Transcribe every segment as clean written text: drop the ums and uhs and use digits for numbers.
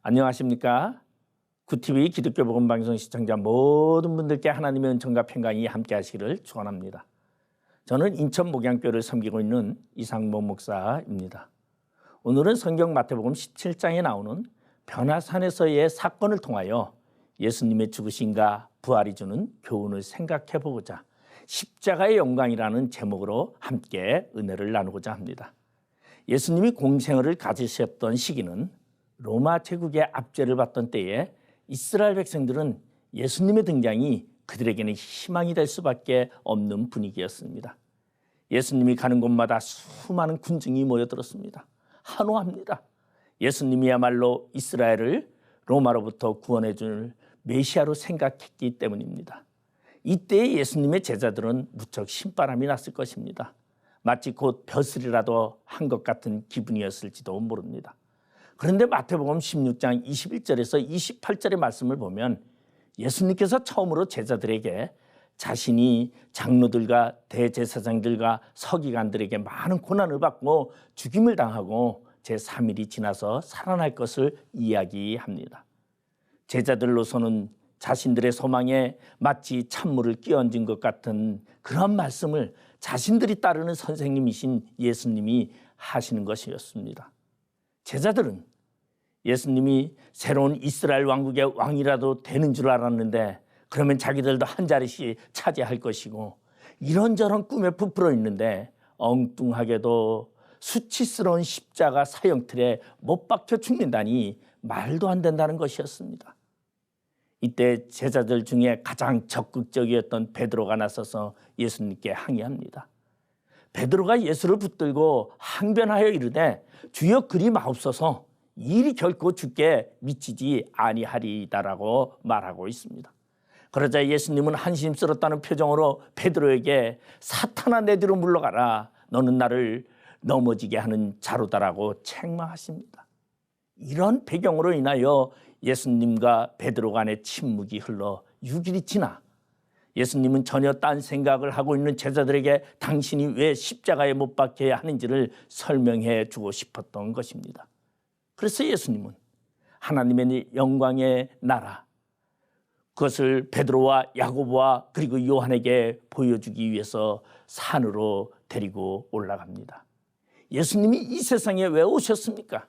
안녕하십니까? 구TV 기독교 복음 방송 시청자 모든 분들께 하나님의 은총과 평강이 함께 하시기를 축원합니다. 저는 인천 목양교를 섬기고 있는 이상모 목사입니다. 오늘은 성경 마태복음 17장에 나오는 변화산에서의 사건을 통하여 예수님의 죽으심과 부활이 주는 교훈을 생각해 보고자 십자가의 영광이라는 제목으로 함께 은혜를 나누고자 합니다. 예수님이 공생애를 가지셨던 시기는 로마 제국의 압제를 받던 때에 이스라엘 백성들은 예수님의 등장이 그들에게는 희망이 될 수밖에 없는 분위기였습니다. 예수님이 가는 곳마다 수많은 군중이 모여들었습니다. 환호합니다. 예수님이야말로 이스라엘을 로마로부터 구원해 줄 메시아로 생각했기 때문입니다. 이때 예수님의 제자들은 무척 신바람이 났을 것입니다. 마치 곧 벼슬이라도 한 것 같은 기분이었을지도 모릅니다. 그런데 마태복음 16장 21절에서 28절의 말씀을 보면 예수님께서 처음으로 제자들에게 자신이 장로들과 대제사장들과 서기관들에게 많은 고난을 받고 죽임을 당하고 제3일이 지나서 살아날 것을 이야기합니다. 제자들로서는 자신들의 소망에 마치 찬물을 끼얹은 것 같은 그런 말씀을 자신들이 따르는 선생님이신 예수님이 하시는 것이었습니다. 제자들은 예수님이 새로운 이스라엘 왕국의 왕이라도 되는 줄 알았는데 그러면 자기들도 한 자리씩 차지할 것이고 이런저런 꿈에 부풀어 있는데 엉뚱하게도 수치스러운 십자가 사형틀에 못 박혀 죽는다니 말도 안 된다는 것이었습니다. 이때 제자들 중에 가장 적극적이었던 베드로가 나서서 예수님께 항의합니다. 베드로가 예수를 붙들고 항변하여 이르되 주여 그리 마옵소서 일이 결코 주께 미치지 아니하리이다라고 말하고 있습니다. 그러자 예수님은 한심스럽다는 표정으로 베드로에게 사탄아 내 뒤로 물러가라 너는 나를 넘어지게 하는 자로다라고 책망하십니다. 이런 배경으로 인하여 예수님과 베드로 간의 침묵이 흘러 6일이 지나 예수님은 전혀 딴 생각을 하고 있는 제자들에게 당신이 왜 십자가에 못 박혀야 하는지를 설명해 주고 싶었던 것입니다. 그래서 예수님은 하나님의 영광의 나라 그것을 베드로와 야고보와 그리고 요한에게 보여주기 위해서 산으로 데리고 올라갑니다. 예수님이 이 세상에 왜 오셨습니까?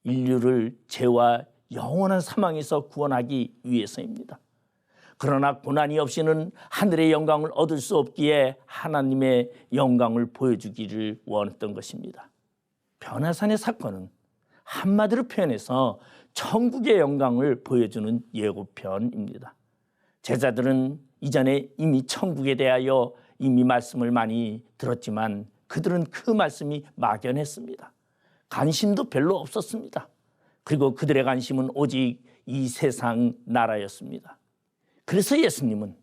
인류를 죄와 영원한 사망에서 구원하기 위해서입니다. 그러나 고난이 없이는 하늘의 영광을 얻을 수 없기에 하나님의 영광을 보여주기를 원했던 것입니다. 변화산의 사건은 한마디로 표현해서 천국의 영광을 보여주는 예고편입니다. 제자들은 이전에 이미 천국에 대하여 이미 말씀을 많이 들었지만 그들은 그 말씀이 막연했습니다. 관심도 별로 없었습니다. 그리고 그들의 관심은 오직 이 세상 나라였습니다. 그래서 예수님은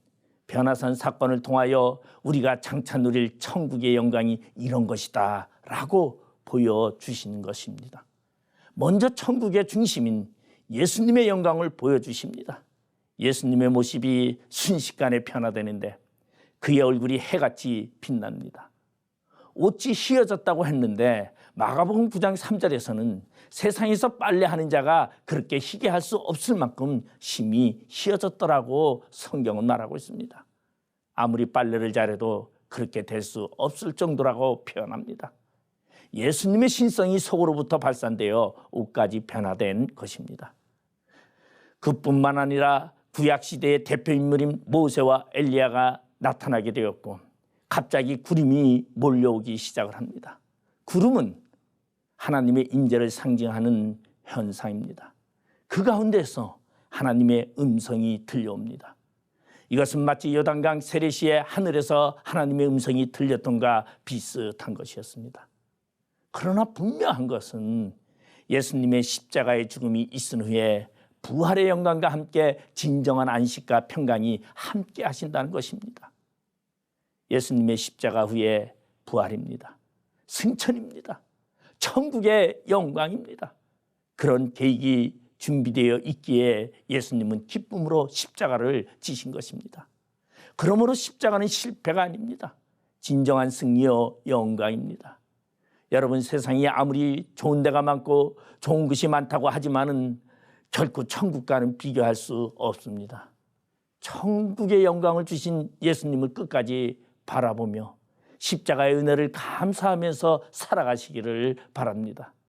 변화산 사건을 통하여 우리가 장차 누릴 천국의 영광이 이런 것이다 라고 보여주시는 것입니다. 먼저 천국의 중심인 예수님의 영광을 보여주십니다. 예수님의 모습이 순식간에 변화되는데 그의 얼굴이 해같이 빛납니다. 옷이 휘어졌다고 했는데 마가복음 9장 3절에서는 세상에서 빨래하는 자가 그렇게 희게 할 수 없을 만큼 심히 휘어졌더라고 성경은 말하고 있습니다. 아무리 빨래를 잘해도 그렇게 될 수 없을 정도라고 표현합니다. 예수님의 신성이 속으로부터 발산되어 옷까지 변화된 것입니다. 그뿐만 아니라 구약시대의 대표인물인 모세와 엘리야가 나타나게 되었고 갑자기 구름이 몰려오기 시작을 합니다. 구름은 하나님의 임재를 상징하는 현상입니다. 그 가운데서 하나님의 음성이 들려옵니다. 이것은 마치 요단강 세례시에 하늘에서 하나님의 음성이 들렸던가 비슷한 것이었습니다. 그러나 분명한 것은 예수님의 십자가의 죽음이 있은 후에 부활의 영광과 함께 진정한 안식과 평강이 함께 하신다는 것입니다. 예수님의 십자가 후에 부활입니다. 승천입니다. 천국의 영광입니다. 그런 계획이 준비되어 있기에 예수님은 기쁨으로 십자가를 지신 것입니다. 그러므로 십자가는 실패가 아닙니다. 진정한 승리요 영광입니다. 여러분 세상이 아무리 좋은 데가 많고 좋은 것이 많다고 하지만은 결코 천국과는 비교할 수 없습니다. 천국의 영광을 주신 예수님을 끝까지 바라보며 십자가의 은혜를 감사하면서 살아가시기를 바랍니다.